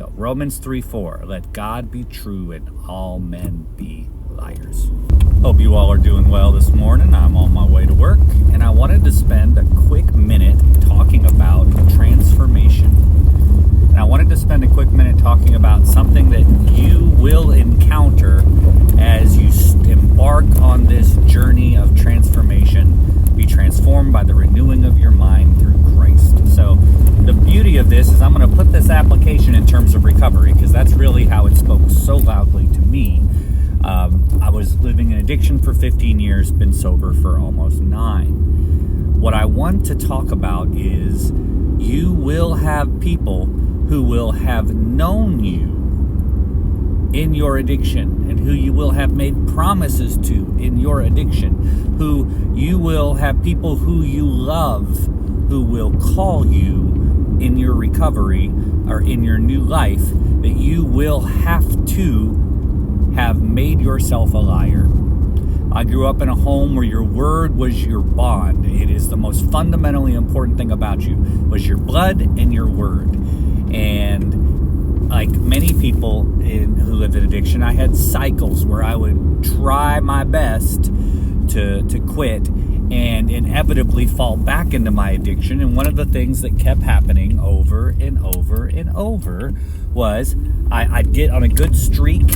So Romans 3:4, let God be true and all men be liars. Hope you all are doing well this morning. I'm on my way to work, and I wanted to spend a quick minute talking about transformation. And I wanted to spend a quick minute talking about something that you will encounter as you embark on this journey of transformation. Be transformed by the renewing of your mind through Christ. So the beauty of this is I'm going to put this application in terms of recovery, because that's really how it spoke so loudly to me. I was living in addiction for 15 years, been sober for almost 9. What I want to talk about is you will have people who will have known you in your addiction, and who you will have made promises to in your addiction, who you will have people who you love who will call you in your recovery or in your new life, that you will have to have made yourself a liar. I grew up in a home where your word was your bond. It is the most fundamentally important thing about you, was your blood and your word. And like many people who lived in addiction, I had cycles where I would try my best to quit and inevitably fall back into my addiction. And one of the things that kept happening over and over and over was I'd get on a good streak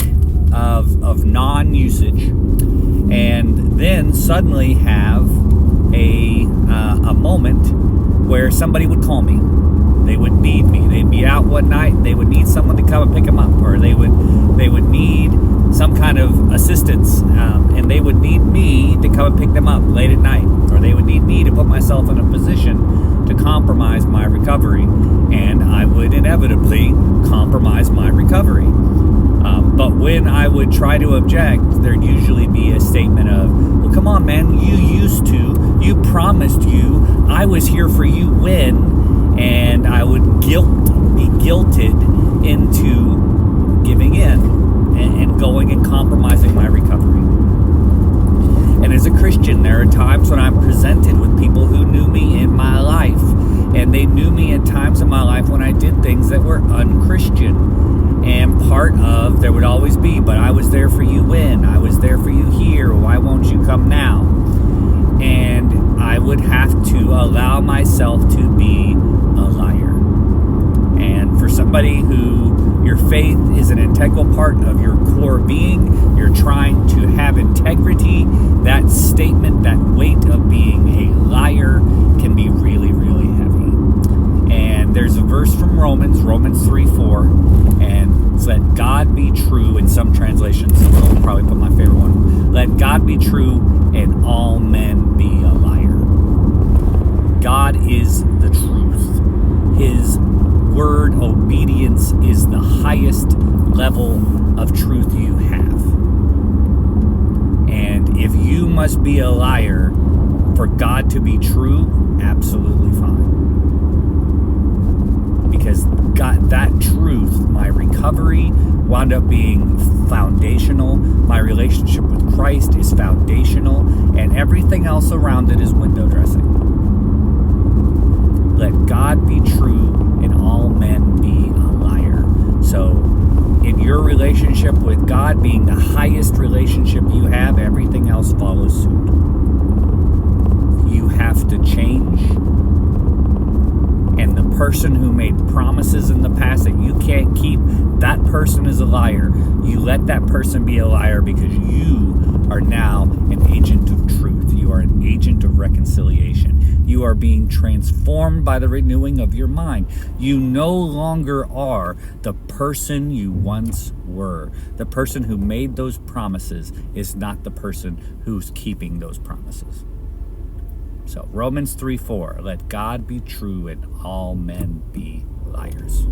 of non-usage, and then suddenly have a moment where somebody would call me. They would need me. They'd be out one night. They would need someone to come and pick them up, or they would need some kind of assistance, and they would need me to come and pick them up late at night, or they would need me to put myself in a position to compromise my recovery, and I would inevitably compromise my recovery. But when I would try to object, there'd usually be a statement of, well, come on, man, you promised I was here for you when, and I would be guilted into giving in and going and compromising my recovery. And as a Christian, there are times when I'm presented with people who knew me in my life, and they knew me at times in my life when I did things that were unchristian. And part of, there would always be, but I was there for you when, I was there for you here, why won't you come now? And I would have to allow myself to be a liar. And for somebody who your faith is an integral part of your core being, you're trying to have integrity, that statement, that weight of being a liar can be really, really heavy. And there's a verse from Romans 3:4, and it's let God be true. In some translations, I'll probably put my favorite one. Let God be true and all men be a liar. God is the truth. His word, obedience, is the highest level of truth you have. And if you must be a liar for God to be true, absolutely fine. Because God, that truth, my recovery wound up being foundational. My relationship with Christ is foundational, and everything else around it is window dressing. Let God be true and all men be a liar. So in your relationship with God being the highest relationship you have, everything else follows suit. You have to change. And the person who made promises in the past that you can't keep, that person is a liar. You let that person be a liar, because you are now an agent of truth. You are an agent of reconciliation. You are being transformed by the renewing of your mind. You no longer are the person you once were. The person who made those promises is not the person who's keeping those promises. So Romans 3:4, let God be true and all men be liars.